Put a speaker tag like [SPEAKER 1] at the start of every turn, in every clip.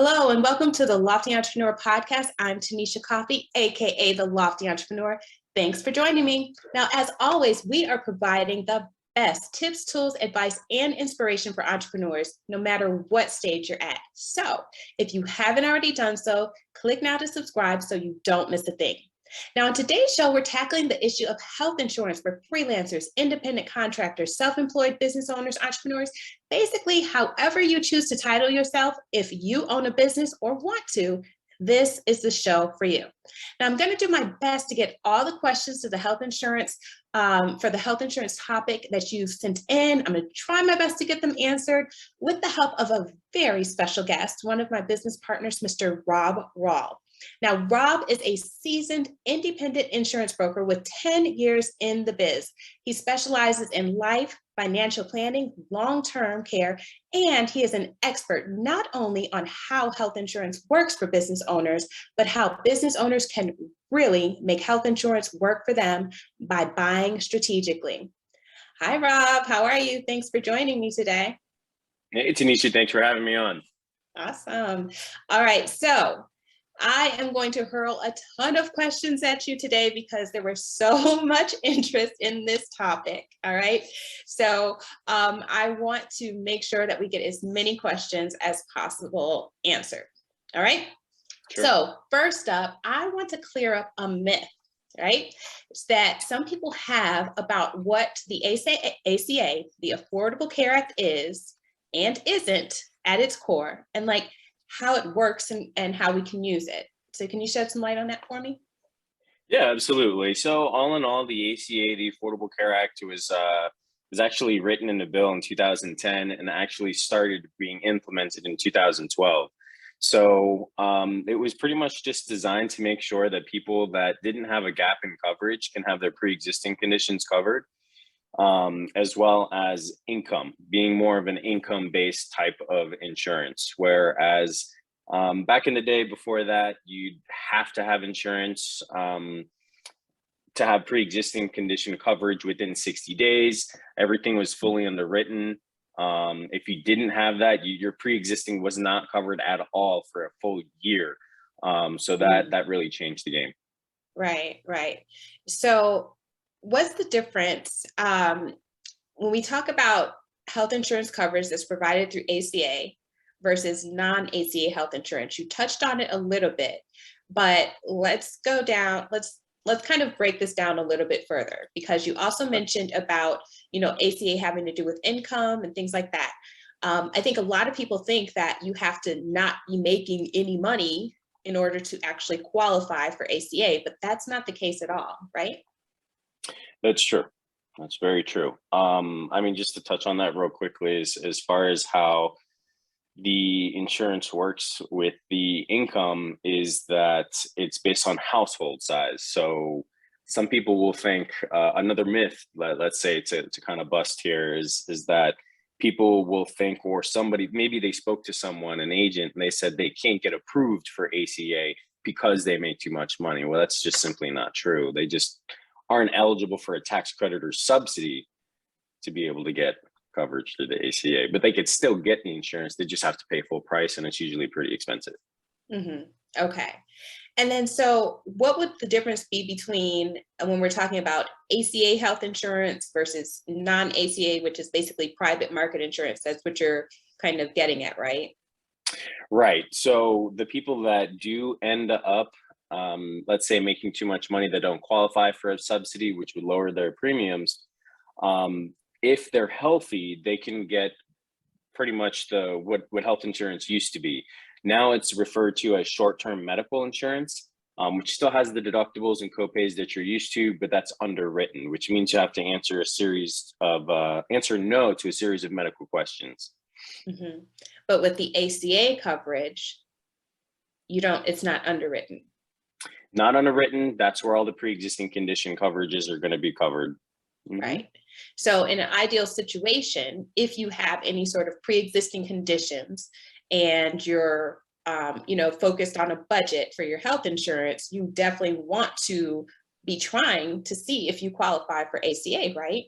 [SPEAKER 1] Hello, and welcome to the Lofty Entrepreneur Podcast. I'm Tanisha Coffey, aka the Lofty Entrepreneur. Thanks for joining me. Now, as always, we are providing the best tips, tools, advice, and inspiration for entrepreneurs, no matter what stage you're at. So if you haven't already done so, click now to subscribe so you don't miss a thing. Now, on today's show, we're tackling the issue of health insurance for freelancers, independent contractors, self-employed business owners, entrepreneurs, basically, however you choose to title yourself. If you own a business or want to, this is the show for you. Now, I'm going to do my best to get all the questions to the health insurance for the health insurance topic that you've sent in. I'm going to try my best to get them answered with the help of a very special guest, one of my business partners, Mr. Rob Rawl. Now, Rob is a seasoned independent insurance broker with 10 years in the biz. He specializes in life, financial planning, long-term care, and he is an expert not only on how health insurance works for business owners, but how business owners can really make health insurance work for them by buying strategically. Hi, Rob. How are you? Thanks for joining me today.
[SPEAKER 2] Hey, Tanisha. Thanks for having me on.
[SPEAKER 1] Awesome. All right. So I am going to hurl a ton of questions at you today because there was so much interest in this topic. All right. So I want to make sure that we get as many questions as possible answered. All right. Sure. So first up, I want to clear up a myth, right? It's that some people have about what the ACA, the Affordable Care Act, is and isn't at its core, and like how it works and how we can use it. So can you shed some light on that for me?
[SPEAKER 2] Yeah, absolutely. So all in all, the ACA, the Affordable Care Act, was actually written in the bill in 2010 and actually started being implemented in 2012. So it was pretty much just designed to make sure that people that didn't have a gap in coverage can have their pre-existing conditions covered, as well as income, being more of an income-based type of insurance. Whereas back in the day before that, you'd have to have insurance to have pre-existing condition coverage within 60 days. Everything was fully underwritten. If you didn't have that, your pre-existing was not covered at all for a full year. So that really changed the game.
[SPEAKER 1] Right, right. So what's the difference when we talk about health insurance coverage that's provided through ACA versus non-ACA health insurance? You touched on it a little bit, but let's go down. Let's kind of break this down a little bit further, because you also mentioned about, ACA having to do with income and things like that. I think a lot of people think that you have to not be making any money in order to actually qualify for ACA, but that's not the case at all, right?
[SPEAKER 2] That's true. That's very true. I mean, just to touch on that real quickly, as far as how the insurance works with the income, is that it's based on household size. So some people will think another myth, let's say to kind of bust here, is that people will think, or somebody, maybe they spoke to someone, an agent, and they said they can't get approved for ACA because they make too much money. Well, that's just simply not true. They just aren't eligible for a tax credit or subsidy to be able to get coverage through the ACA, but they could still get the insurance. They just have to pay full price, and it's usually pretty expensive.
[SPEAKER 1] Mm-hmm. Okay. And then, so what would the difference be between when we're talking about ACA health insurance versus non-ACA, which is basically private market insurance? That's what you're kind of getting at, right?
[SPEAKER 2] Right. So the people that do end up, let's say, making too much money, that don't qualify for a subsidy, which would lower their premiums, if they're healthy, they can get pretty much what health insurance used to be. Now it's referred to as short-term medical insurance, which still has the deductibles and copays that you're used to, but that's underwritten, which means you have to answer no to a series of medical questions.
[SPEAKER 1] Mm-hmm. But with the ACA coverage, it's not underwritten.
[SPEAKER 2] Not underwritten. That's where all the pre-existing condition coverages are going to be covered.
[SPEAKER 1] Mm-hmm. Right. So in an ideal situation, if you have any sort of pre-existing conditions and you're, focused on a budget for your health insurance, you definitely want to be trying to see if you qualify for ACA, right?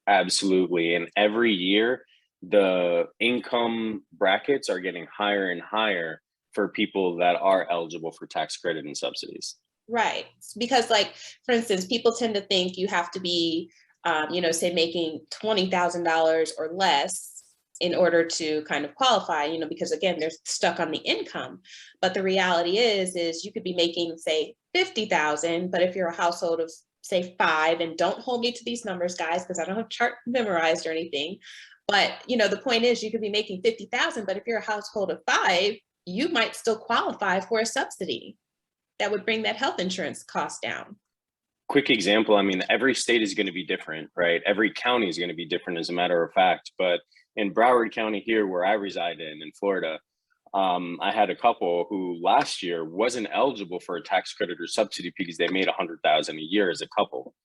[SPEAKER 2] Absolutely. And every year, the income brackets are getting higher and higher for people that are eligible for tax credit and subsidies.
[SPEAKER 1] Right. Because like, for instance, people tend to think you have to be, say making $20,000 or less in order to kind of qualify, because again, they're stuck on the income. But the reality is you could be making, say, 50,000, but if you're a household of say 5, and don't hold me to these numbers, guys, because I don't have chart memorized or anything. But the point is you could be making 50,000, but if you're a household of 5, you might still qualify for a subsidy that would bring that health insurance cost down.
[SPEAKER 2] Quick example, I mean, every state is going to be different, right? Every county is going to be different, as a matter of fact. But in Broward County here, where I reside in Florida, I had a couple who last year wasn't eligible for a tax credit or subsidy because they made $100,000 a year as a couple.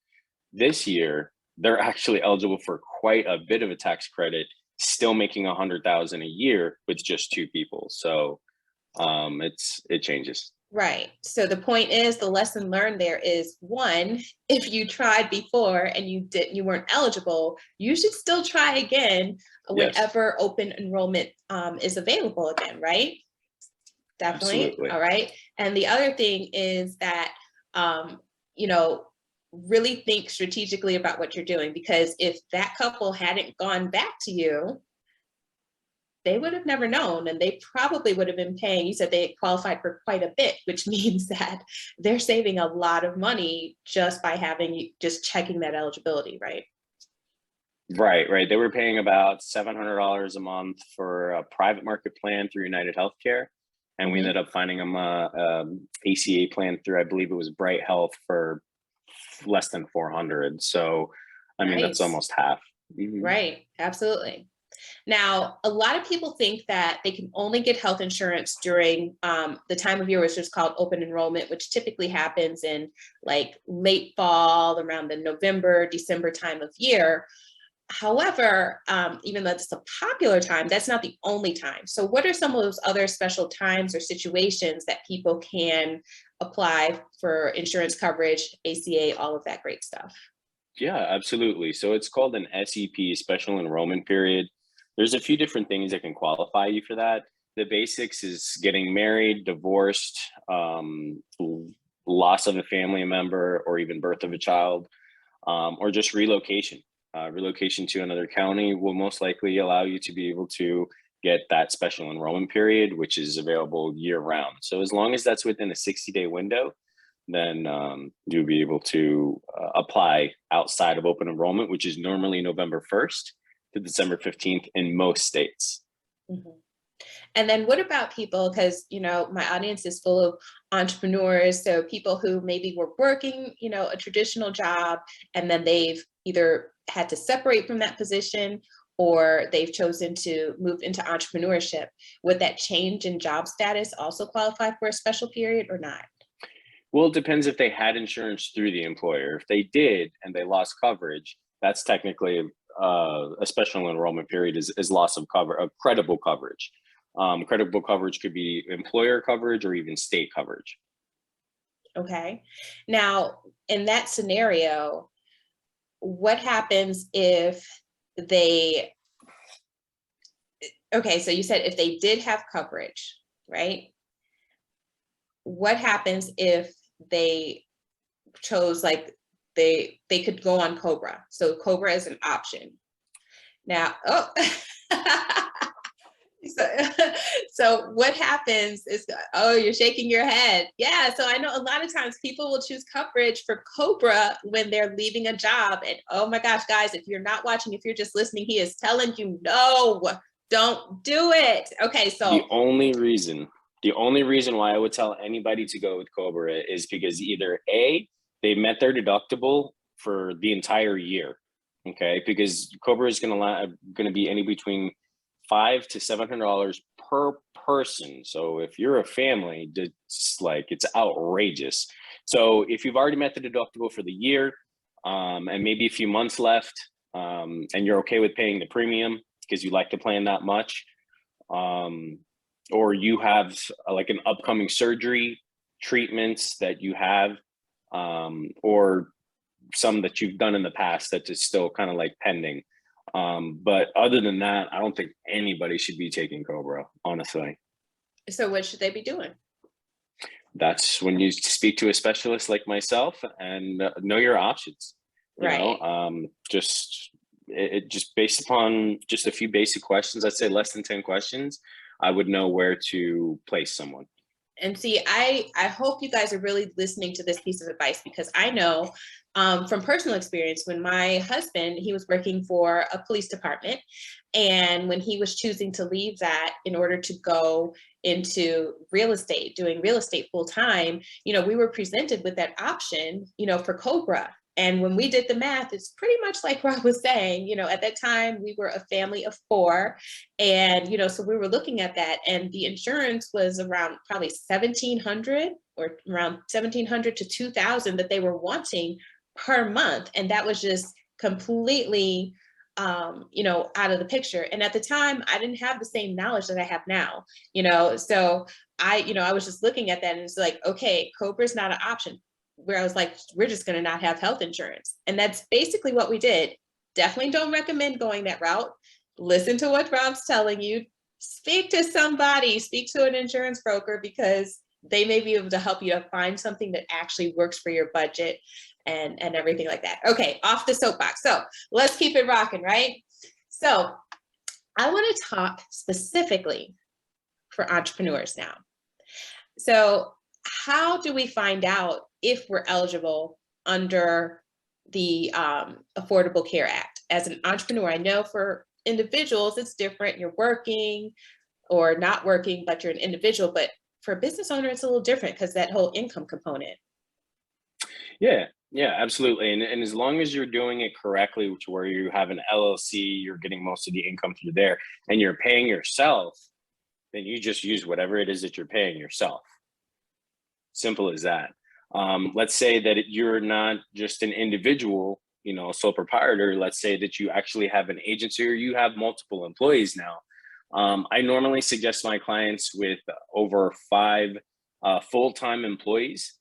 [SPEAKER 2] This year, they're actually eligible for quite a bit of a tax credit, still making $100,000 a year with just 2 people. So it changes.
[SPEAKER 1] Right. So the point is, the lesson learned there is, one, if you tried before and you weren't eligible, you should still try again whenever open enrollment is available again, right? Definitely.
[SPEAKER 2] Absolutely.
[SPEAKER 1] All right. And the other thing is that, really think strategically about what you're doing, because if that couple hadn't gone back to you, they would have never known, and they probably would have been paying. You said they qualified for quite a bit, which means that they're saving a lot of money just by just checking that eligibility, right?
[SPEAKER 2] Right. They were paying about $700 a month for a private market plan through United Healthcare, and we ended up finding them a ACA plan through, I believe it was Bright Health, for less than $400. So, I mean, that's almost half.
[SPEAKER 1] Right. Absolutely. Now, a lot of people think that they can only get health insurance during the time of year which is called open enrollment, which typically happens in like late fall, around the November, December time of year. However, even though it's a popular time, that's not the only time. So what are some of those other special times or situations that people can apply for insurance coverage, ACA, all of that great stuff?
[SPEAKER 2] Yeah, absolutely. So it's called an SEP, special enrollment period. There's a few different things that can qualify you for that. The basics is getting married, divorced, loss of a family member, or even birth of a child, or just relocation. Relocation to another county will most likely allow you to be able to get that special enrollment period, which is available year round. So as long as that's within a 60-day window, then you'll be able to apply outside of open enrollment, which is normally November 1st to December 15th in most states.
[SPEAKER 1] Mm-hmm. And then what about people, because, my audience is full of entrepreneurs. So people who maybe were working, a traditional job, and then they've either had to separate from that position or they've chosen to move into entrepreneurship. Would that change in job status also qualify for a special period or not?
[SPEAKER 2] Well, it depends if they had insurance through the employer. If they did and they lost coverage, that's technically a special enrollment period is loss of cover, of credible coverage. Credible coverage could be employer coverage or even state coverage.
[SPEAKER 1] Okay. Now, in that scenario, what happens if they, okay, so you said if they did have coverage, right? What happens if they chose, like, they could go on Cobra? So Cobra is an option. Now, so what happens is, you're shaking your head. Yeah, so I know a lot of times people will choose coverage for Cobra when they're leaving a job. And oh my gosh, guys, if you're not watching, if you're just listening, he is telling you, no, don't do it. Okay, so
[SPEAKER 2] the only reason why I would tell anybody to go with Cobra is because either A, they met their deductible for the entire year. Okay, because Cobra is going to be any between $500 to $700 per person. So if you're a family, it's outrageous. So if you've already met the deductible for the year, and maybe a few months left, and you're okay with paying the premium because you like the plan that much, or you have like an upcoming surgery, treatments that you have, or some that you've done in the past that is still kind of like pending. But other than that, I don't think anybody should be taking Cobra, honestly.
[SPEAKER 1] So what should they be doing?
[SPEAKER 2] That's when you speak to a specialist like myself and know your options. You know,
[SPEAKER 1] Right.
[SPEAKER 2] just just based upon just a few basic questions, I'd say less than 10 questions, I would know where to place someone.
[SPEAKER 1] And see, I hope you guys are really listening to this piece of advice, because I know from personal experience, when my husband, he was working for a police department, and when he was choosing to leave that in order to go into real estate, doing real estate full time, we were presented with that option, for Cobra. And when we did the math, it's pretty much like Rob was saying, at that time we were a family of four. And, so we were looking at that, and the insurance was around probably 1700, or around 1700 to 2000 that they were wanting per month. And that was just completely, out of the picture. And at the time, I didn't have the same knowledge that I have now, so I was just looking at that, and it's like, okay, Cobra's not an option. Where I was like, we're just going to not have health insurance. And that's basically what we did. Definitely don't recommend going that route. Listen to what Rob's telling you. Speak to somebody, speak to an insurance broker, because they may be able to help you to find something that actually works for your budget and everything like that. Okay, off the soapbox. So let's keep it rocking, right? So I want to talk specifically for entrepreneurs now. So how do we find out if we're eligible under the Affordable Care Act as an entrepreneur? I know for individuals, it's different. You're working or not working, but you're an individual. But for a business owner, it's a little different because that whole income component.
[SPEAKER 2] Yeah, yeah, absolutely. And as long as you're doing it correctly, to where you have an LLC, you're getting most of the income through there, and you're paying yourself, then you just use whatever it is that you're paying yourself. Simple as that. Let's say that you're not just an individual, sole proprietor. Let's say that you actually have an agency or you have multiple employees now. I normally suggest my clients with over 5 full-time employees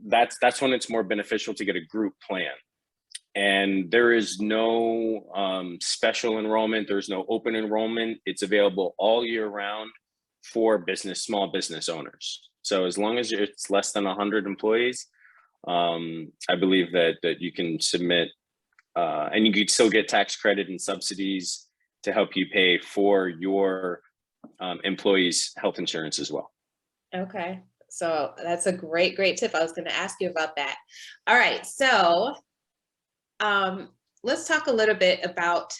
[SPEAKER 2] that's when it's more beneficial to get a group plan. And there is no special enrollment. There's no open enrollment. It's available all year round for small business owners. So as long as it's less than 100 employees, I believe that you can submit, and you could still get tax credit and subsidies to help you pay for your employees' health insurance as well.
[SPEAKER 1] Okay, so that's a great tip. I was going to ask you about that. All right, so let's talk a little bit about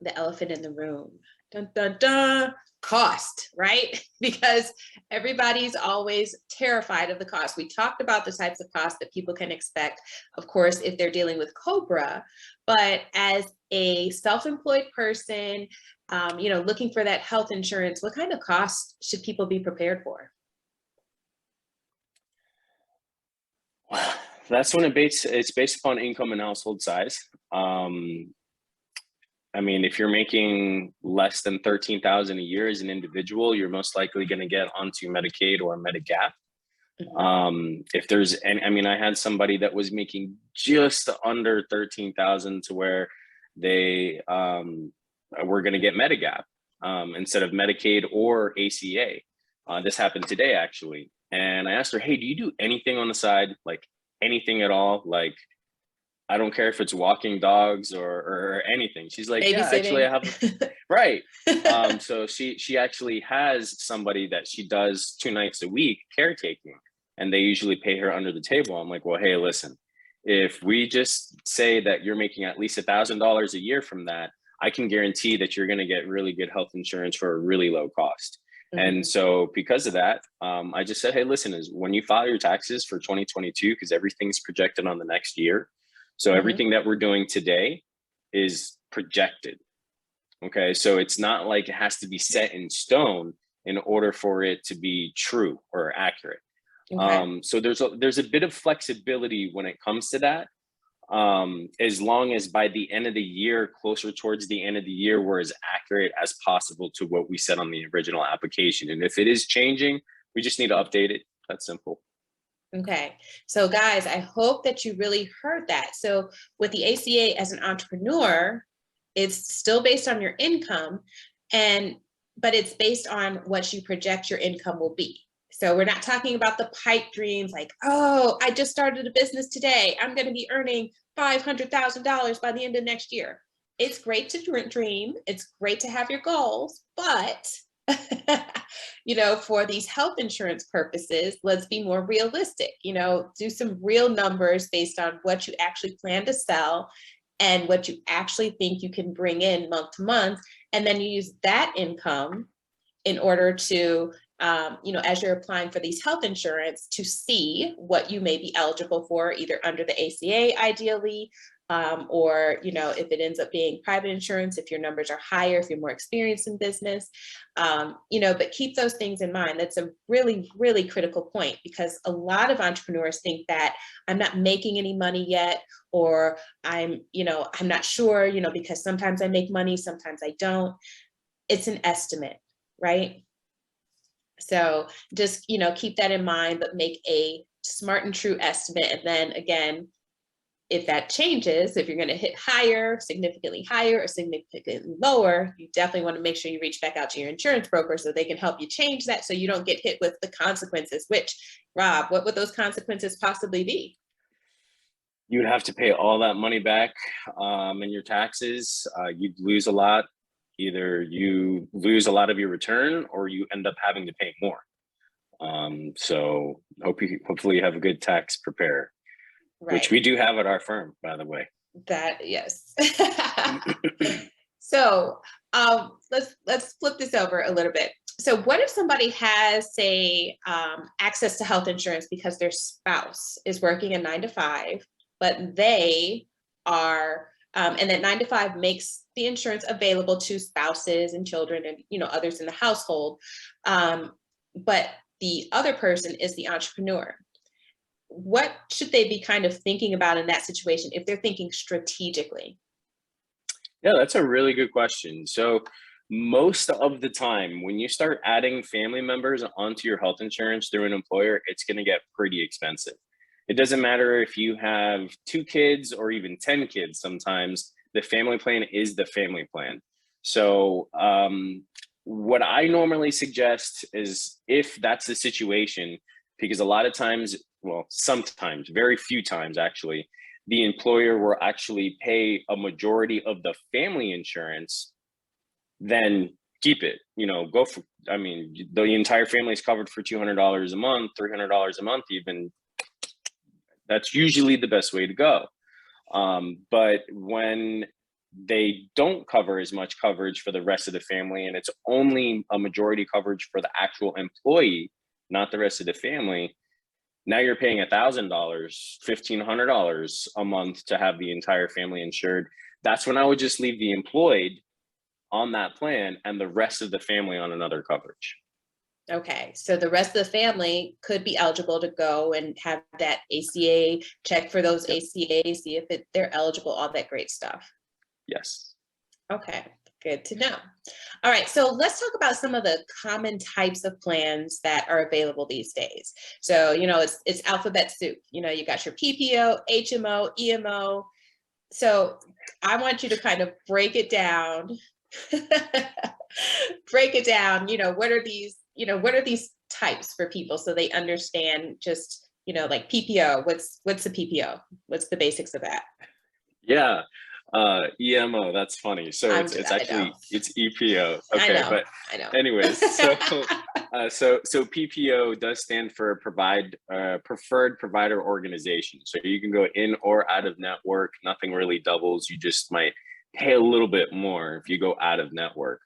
[SPEAKER 1] the elephant in the room. Dun, dun, dun. Cost, right? Because everybody's always terrified of the cost. We talked about the types of costs that people can expect, of course, if they're dealing with Cobra, but as a self-employed person, looking for that health insurance, what kind of costs should people be prepared for?
[SPEAKER 2] That's when it's based upon income and household size. I mean, if you're making less than 13,000 a year as an individual, you're most likely going to get onto Medicaid or Medigap. If there's, and I mean, I had somebody that was making just under 13,000 to where they were going to get Medigap instead of Medicaid or ACA. This happened today, actually. And I asked her, hey, do you do anything on the side? Like anything at all? Like, I don't care if it's walking dogs or anything. She's like, yeah, actually I have, right. So she actually has somebody that she does 2 nights a week caretaking, and they usually pay her under the table. I'm like, well, hey, listen, if we just say that you're making at least $1,000 a year from that, I can guarantee that you're going to get really good health insurance for a really low cost. And so because of that, I just said, hey, listen, is when you file your taxes for 2022, because everything's projected on the next year. So everything that we're doing today is projected. Okay, so it's not like it has to be set in stone in order for it to be true or accurate. Okay. So there's a bit of flexibility when it comes to that. As long as by the end of the year, closer towards the end of the year, we're as accurate as possible to what we said on the original application. And if it is changing, we just need to update it. That's simple.
[SPEAKER 1] Okay, so guys, I hope that you really heard that. So with the ACA as an entrepreneur, it's still based on your income. And but it's based on what you project your income will be. So we're not talking about the pipe dreams like, oh, I just started a business today, I'm going to be earning $500,000 by the end of next year. It's great to dream. It's great to have your goals, but for these health insurance purposes, let's be more realistic, do some real numbers based on what you actually plan to sell and what you actually think you can bring in month to month. And then you use that income in order to, as you're applying for these health insurance, to see what you may be eligible for, either under the ACA, ideally, or, if it ends up being private insurance, if your numbers are higher, if you're more experienced in business, but keep those things in mind. That's a really, really critical point, because a lot of entrepreneurs think that I'm not making any money yet, or I'm not sure, because sometimes I make money, sometimes I don't. It's an estimate, right? So just, keep that in mind, but make a smart and true estimate. And then again, if that changes, if you're going to hit higher, significantly higher, or significantly lower, you definitely want to make sure you reach back out to your insurance broker so they can help you change that, so you don't get hit with the consequences. Which, Rob, what would those consequences possibly be?
[SPEAKER 2] You would have to pay all that money back in your taxes. You'd lose a lot. Either you lose a lot of your return, or you end up having to pay more. So hopefully you have a good tax preparer. Right. Which we do have at our firm, by the way.
[SPEAKER 1] Yes. So let's flip this over a little bit. So what if somebody has, say, access to health insurance because their spouse is working a 9-to-5, but they are, and that 9-to-5 makes the insurance available to spouses and children and others in the household, but the other person is the entrepreneur. What should they be kind of thinking about in that situation if they're thinking strategically?
[SPEAKER 2] Yeah, that's a really good question. So most of the time, when you start adding family members onto your health insurance through an employer, it's going to get pretty expensive. It doesn't matter if you have 2 kids or even 10 kids. Sometimes the family plan is the family plan. So what I normally suggest is, if that's the situation, because a lot of times, well, sometimes, very few times actually, the employer will actually pay a majority of the family insurance, then keep it. The entire family is covered for $200 a month, $300 a month even. That's usually the best way to go. But when they don't cover as much coverage for the rest of the family, and it's only a majority coverage for the actual employee, not the rest of the family, now you're paying $1,000, $1,500 a month to have the entire family insured. That's when I would just leave the employed on that plan and the rest of the family on another coverage.
[SPEAKER 1] Okay, so the rest of the family could be eligible to go and have that ACA, check for those ACAs, see if they're eligible, all that great stuff.
[SPEAKER 2] Yes.
[SPEAKER 1] Okay, good to know. All right, so let's talk about some of the common types of plans that are available these days. So, it's alphabet soup. You got your PPO, HMO, EMO. So I want you to kind of break it down. What are these types for people, so they understand just, like PPO, what's the PPO? What's the basics of that?
[SPEAKER 2] Yeah. EMO, that's funny. So it's actually EPO. Okay,
[SPEAKER 1] I know.
[SPEAKER 2] Anyways, so PPO does stand for preferred provider organization. So you can go in or out of network. Nothing really doubles. You just might pay a little bit more if you go out of network.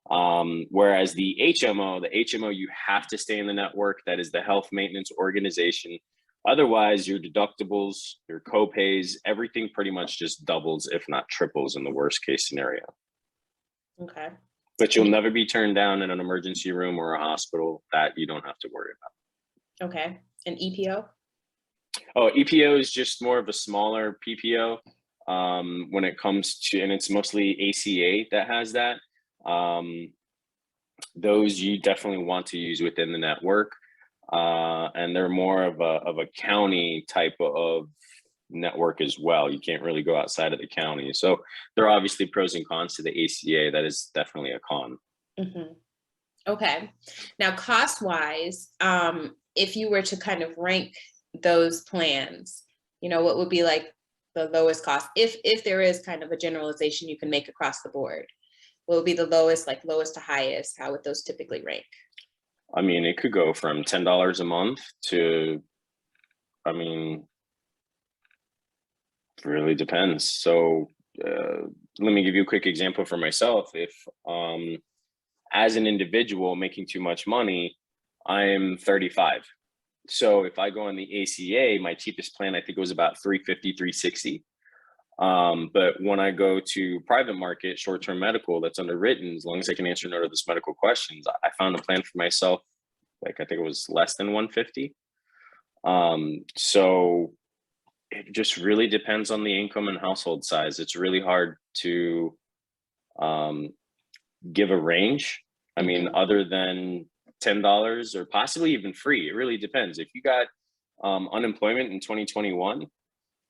[SPEAKER 2] Whereas the HMO, you have to stay in the network. That is the health maintenance organization. Otherwise, your deductibles, your co-pays, everything pretty much just doubles, if not triples, in the worst case scenario.
[SPEAKER 1] Okay.
[SPEAKER 2] But you'll never be turned down in an emergency room or a hospital. That you don't have to worry about.
[SPEAKER 1] Okay. And EPO?
[SPEAKER 2] Oh, EPO is just more of a smaller PPO when it comes to, and it's mostly ACA that has that. Those you definitely want to use within the network. And they're more of a county type of network as well. You can't really go outside of the county. So there are obviously pros and cons to the ACA. That is definitely a con.
[SPEAKER 1] Mm-hmm. Okay. Now, cost-wise, if you were to kind of rank those plans, what would be like the lowest cost? If there is kind of a generalization you can make across the board, what would be the lowest, like lowest to highest? How would those typically rank?
[SPEAKER 2] I mean, it could go from $10 a month to, I mean, really depends. So let me give you a quick example for myself. If as an individual making too much money, I'm 35. So if I go on the ACA, my cheapest plan I think was about 350, 360. But when I go to private market, short-term medical that's underwritten, as long as I can answer no to those medical questions, I found a plan for myself, like I think it was less than 150. So it just really depends on the income and household size. It's really hard to give a range. I mean, other than $10 or possibly even free, it really depends. If you got unemployment in 2021,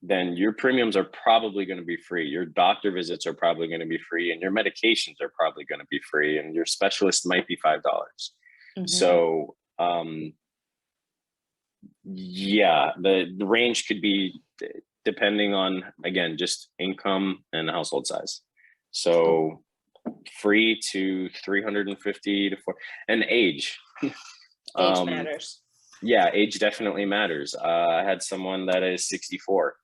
[SPEAKER 2] then your premiums are probably going to be free. Your doctor visits are probably going to be free, and your medications are probably going to be free, and your specialist might be $5. So, yeah, the range could be depending on, again, just income and household size. So free to 350 to 4, and age.
[SPEAKER 1] Age matters.
[SPEAKER 2] Yeah, age definitely matters. I had someone that is 64,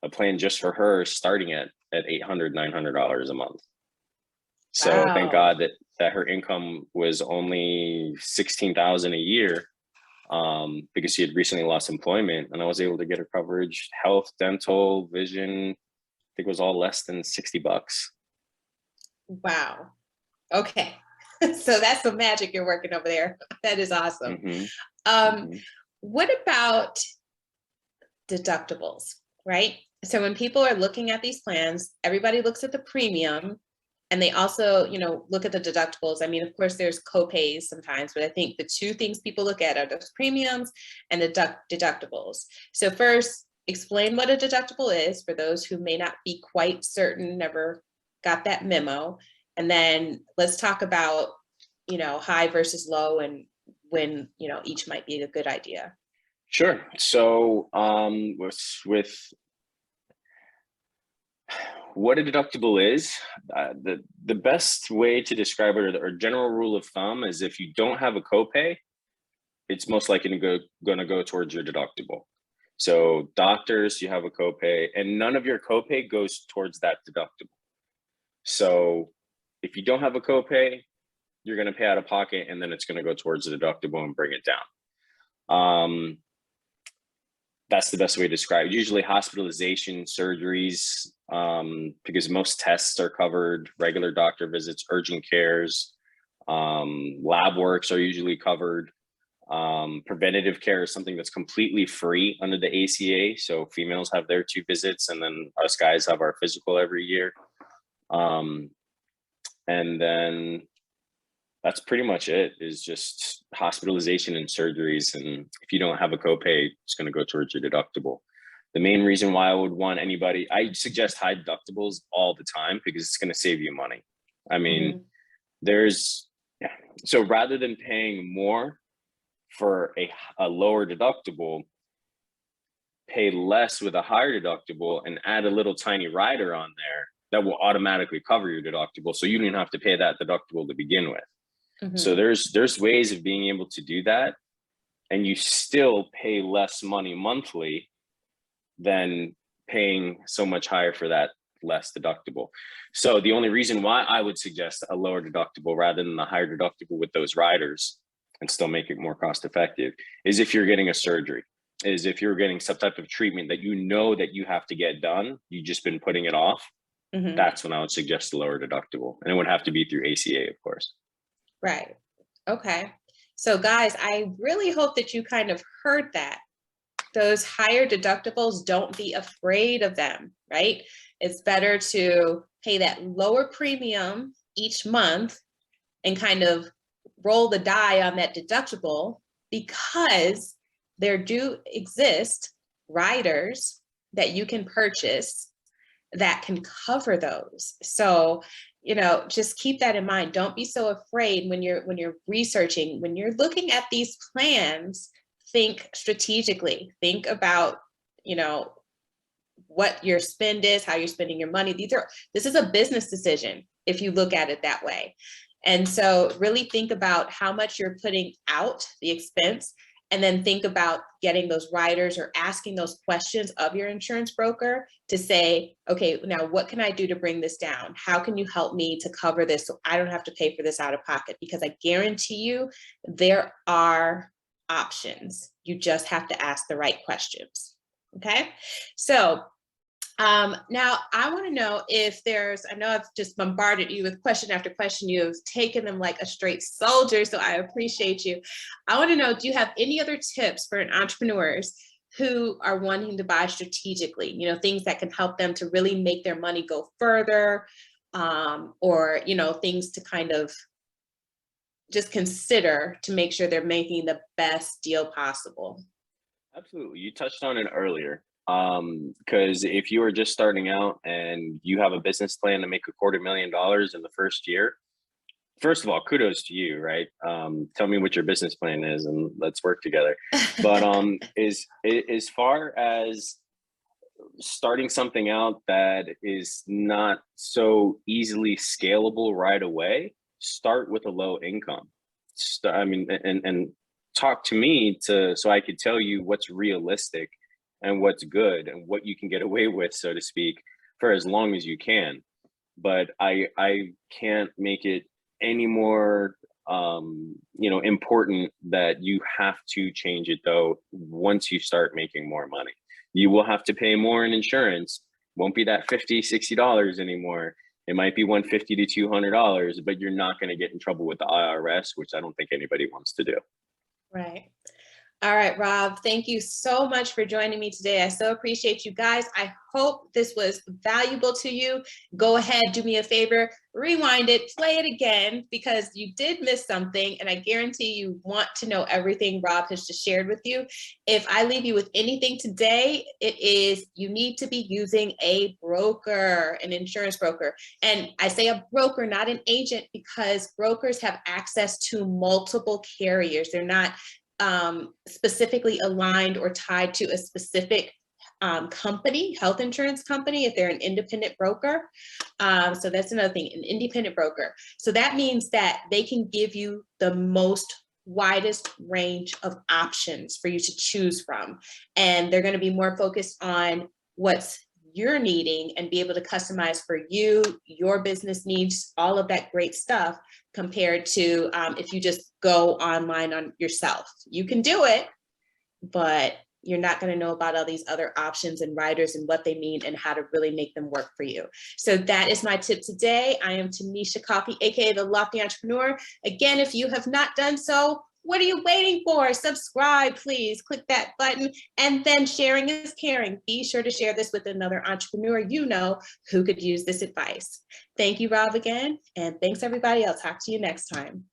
[SPEAKER 2] a plan just for her starting at $800, $900 a month. So thank God that her income was only 16,000 a year, because she had recently lost employment, and I was able to get her coverage, health, dental, vision. I think it was all less than $60.
[SPEAKER 1] Wow. Okay. So that's the magic you're working over there. That is awesome. What about deductibles, right? So when people are looking at these plans, everybody looks at the premium, and they also, look at the deductibles. I mean, of course, there's copays sometimes, but I think the two things people look at are those premiums and the deductibles. So first, explain what a deductible is for those who may not be quite certain, never got that memo. And then let's talk about, high versus low, and when, each might be a good idea.
[SPEAKER 2] Sure. So with what a deductible is, the best way to describe it, or general rule of thumb, is if you don't have a copay, it's most likely going to go towards your deductible. So doctors, you have a copay, and none of your copay goes towards that deductible. So if you don't have a copay, you're going to pay out of pocket, and then it's going to go towards the deductible and bring it down. That's the best way to describe it. Usually hospitalization, surgeries, because most tests are covered, regular doctor visits, urgent cares, lab works are usually covered. Preventative care is something that's completely free under the ACA. So females have their 2 visits, and then us guys have our physical every year. And then that's pretty much it, is just hospitalization and surgeries. And if you don't have a copay, it's going to go towards your deductible. The main reason why I would want anybody, I suggest high deductibles all the time, because it's going to save you money. I mean, so rather than paying more for a lower deductible, pay less with a higher deductible and add a little tiny rider on there that will automatically cover your deductible. So you don't even have to pay that deductible to begin with. So there's ways of being able to do that, and you still pay less money monthly than paying so much higher for that less deductible. So the only reason why I would suggest a lower deductible rather than the higher deductible with those riders and still make it more cost effective is if you're getting a surgery, is if you're getting some type of treatment that that you have to get done, you've just been putting it off. That's when I would suggest a lower deductible, and it would have to be through ACA, of course.
[SPEAKER 1] Right. Okay. So guys, I really hope that you kind of heard that. Those higher deductibles, don't be afraid of them, right? It's better to pay that lower premium each month and kind of roll the die on that deductible, because there do exist riders that you can purchase that can cover those. So just keep that in mind. Don't be so afraid when you're researching, when you're looking at these plans. Think strategically. Think about, what your spend is, how you're spending your money. This is a business decision if you look at it that way. And so really think about how much you're putting out, the expense, and then think about getting those riders or asking those questions of your insurance broker to say, okay, now what can I do to bring this down? How can you help me to cover this so I don't have to pay for this out of pocket? Because I guarantee you there are options. You just have to ask the right questions. Okay, so now I want to know if I know I've just bombarded you with question after question. You've taken them like a straight soldier, so I appreciate you. I want to know, do you have any other tips for entrepreneurs who are wanting to buy strategically, things that can help them to really make their money go further, or, things to kind of just consider to make sure they're making the best deal possible?
[SPEAKER 2] Absolutely. You touched on it earlier. Because if you are just starting out and you have a business plan to make $250,000 in the first year, first of all, kudos to you, right? Tell me what your business plan is and let's work together. But as far as starting something out that is not so easily scalable right away, start with a low income. And talk to me so I could tell you what's realistic and what's good and what you can get away with, so to speak, for as long as you can. But I can't make it any more important that you have to change it though once you start making more money. You will have to pay more in insurance. Won't be that $50-$60 anymore. It might be $150 to $200, but you're not going to get in trouble with the IRS, which I don't think anybody wants to do.
[SPEAKER 1] Right. All right, Rob, thank you so much for joining me today. I so appreciate you guys. I hope this was valuable to you. Go ahead, do me a favor, rewind it, play it again, because you did miss something, and I guarantee you want to know everything Rob has just shared with you. If I leave you with anything today, it is you need to be using a broker, an insurance broker. And I say a broker, not an agent, because brokers have access to multiple carriers. They're not specifically aligned or tied to a specific company, health insurance company, if they're an independent broker. So that's another thing, an independent broker. So that means that they can give you the widest range of options for you to choose from. And they're going to be more focused on what's you're needing and be able to customize for you, your business needs, all of that great stuff, compared to if you just go online on yourself. You can do it, but you're not going to know about all these other options and riders and what they mean and how to really make them work for you. So that is my tip today. I am Tanisha Coffey, aka The Lofty Entrepreneur. Again, if you have not done so, what are you waiting for? Subscribe, please. Click that button. And then sharing is caring. Be sure to share this with another entrepreneur you know who could use this advice. Thank you, Rob, again. And thanks, everybody. I'll talk to you next time.